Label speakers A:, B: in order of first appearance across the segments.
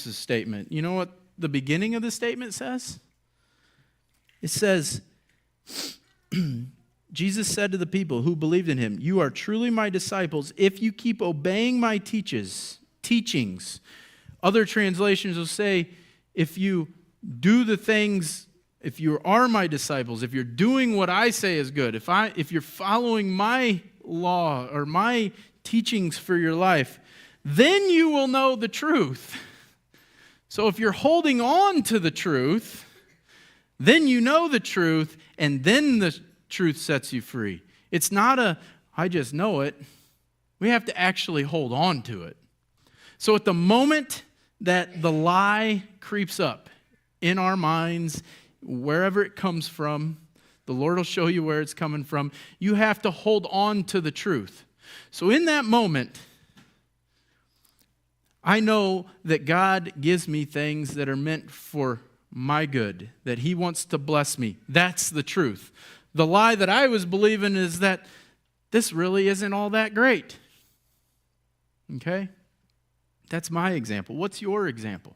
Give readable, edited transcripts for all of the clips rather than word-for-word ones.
A: Jesus' statement. You know what the beginning of the statement says? It says, Jesus said to the people who believed in him, "You are truly my disciples if you keep obeying my teachings." Other translations will say, if you do the things, if you are my disciples, if you're doing what I say is good, if you're following my law or my teachings for your life, then you will know the truth. So if you're holding on to the truth, then you know the truth, and then the truth sets you free. It's not I just know it. We have to actually hold on to it. So at the moment that the lie creeps up in our minds, wherever it comes from, the Lord will show you where it's coming from. You have to hold on to the truth. So in that moment, I know that God gives me things that are meant for my good, that he wants to bless me. That's the truth. The lie that I was believing is that this really isn't all that great. Okay? That's my example. What's your example?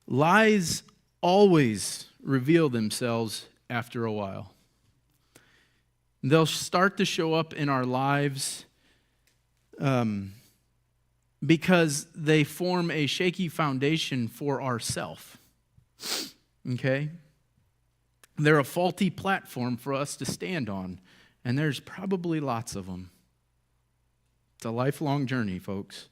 A: Lies always reveal themselves after a while. They'll start to show up in our lives because they form a shaky foundation for ourself. Okay? They're a faulty platform for us to stand on, and there's probably lots of them. It's a lifelong journey, folks.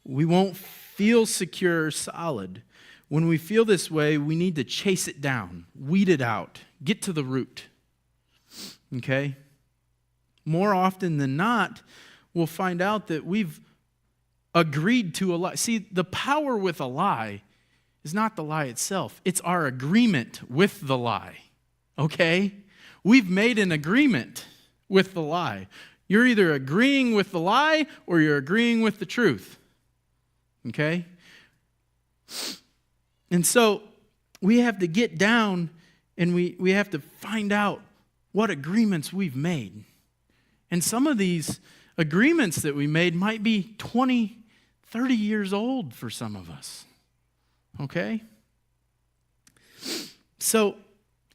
A: We won't feel secure or solid. When we feel this way, we need to chase it down, weed it out, get to the root. Okay? More often than not, we'll find out that we've agreed to a lie. See, the power with a lie is not the lie itself. It's our agreement with the lie. Okay? We've made an agreement with the lie. You're either agreeing with the lie or you're agreeing with the truth. Okay? And so we have to get down and we have to find out what agreements we've made. And some of these agreements that we made might be 20, 30 years old for some of us. Okay? So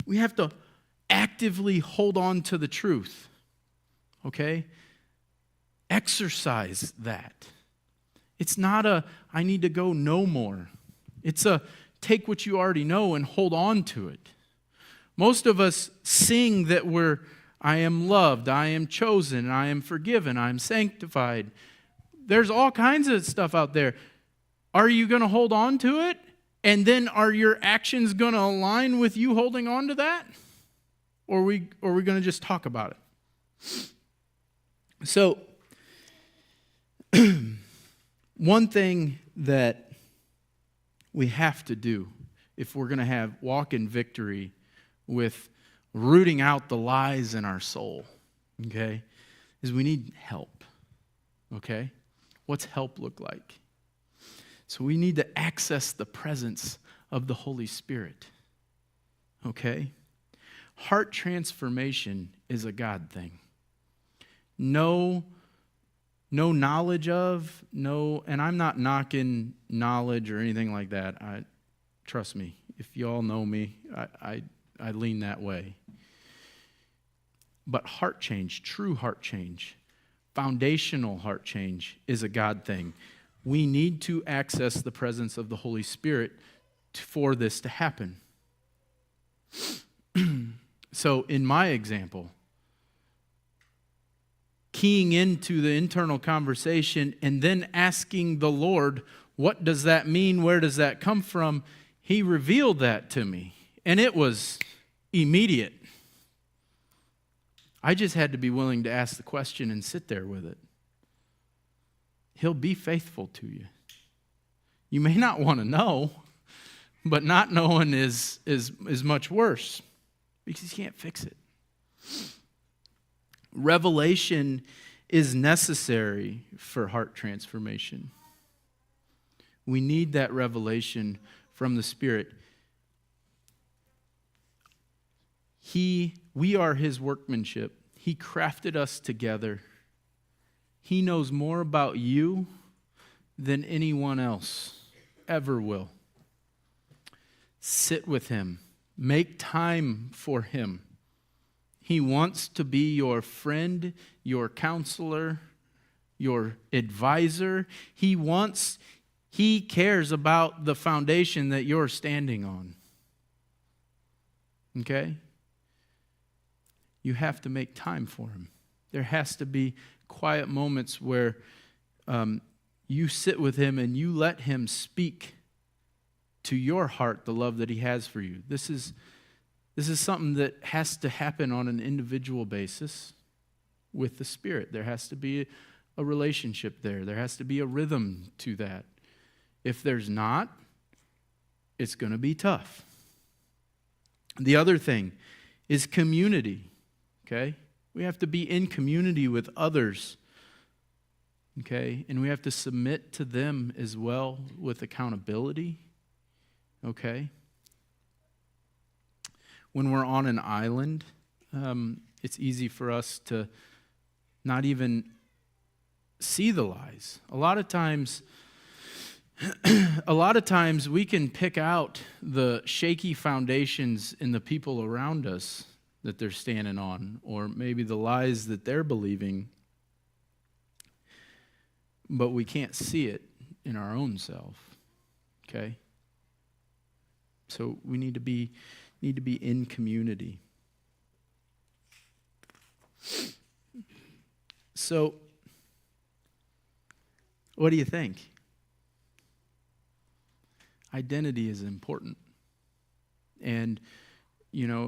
A: we have to actively hold on to the truth. Okay? Exercise that. It's not I need to go know more. It's take what you already know and hold on to it. Most of us sing that I am loved, I am chosen, I am forgiven, I am sanctified. There's all kinds of stuff out there. Are you going to hold on to it? And then are your actions going to align with you holding on to that? Or are we going to just talk about it? So, one thing that we have to do if we're going to walk in victory with rooting out the lies in our soul, okay, is we need help, okay? What's help look like? So we need to access the presence of the Holy Spirit, okay? Heart transformation is a God thing. No knowledge of, and I'm not knocking knowledge or anything like that. Trust me, if you all know me, I lean that way. But heart change, true heart change, foundational heart change is a God thing. We need to access the presence of the Holy Spirit for this to happen. So in my example, keying into the internal conversation and then asking the Lord, what does that mean? Where does that come from? He revealed that to me. And it was immediate. I just had to be willing to ask the question and sit there with it. He'll be faithful to you. You may not want to know, but not knowing is much worse because you can't fix it. Revelation is necessary for heart transformation. We need that revelation from the Spirit. We are His workmanship. He crafted us together. He knows more about you than anyone else ever will. Sit with him. Make time for him. He wants to be your friend, your counselor, your advisor. He cares about the foundation that you're standing on. Okay? You have to make time for him. There has to be quiet moments where you sit with him and you let him speak to your heart the love that he has for you. This is something that has to happen on an individual basis with the Spirit. There has to be a relationship there. There has to be a rhythm to that. If there's not, it's going to be tough. The other thing is community, okay? We have to be in community with others, okay? And we have to submit to them as well with accountability, okay? When we're on an island, it's easy for us to not even see the lies. A lot of times we can pick out the shaky foundations in the people around us that they're standing on, or maybe the lies that they're believing, but we can't see it in our own self, okay? So we need to be in community. So, what do you think? Identity is important. And,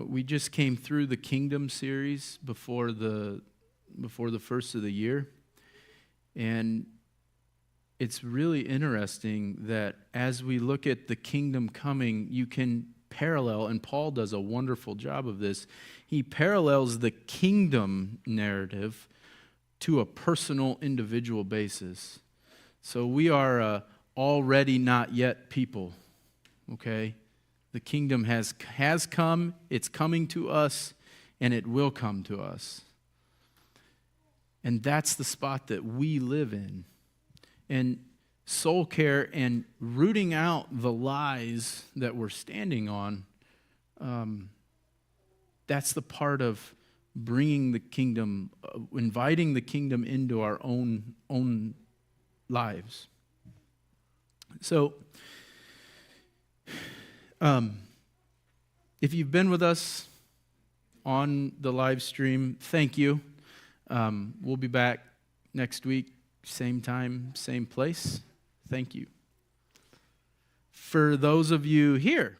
A: we just came through the Kingdom series before the first of the year. And it's really interesting that as we look at the kingdom coming, you can parallel, and Paul does a wonderful job of this, he parallels the kingdom narrative to a personal, individual basis. So we are already not yet people, okay? The kingdom has come, it's coming to us, and it will come to us. And that's the spot that we live in. And soul care and rooting out the lies that we're standing on, that's the part of bringing the kingdom, inviting the kingdom into our own lives. So, if you've been with us on the live stream, thank you. We'll be back next week, same time, same place. Thank you. For those of you here,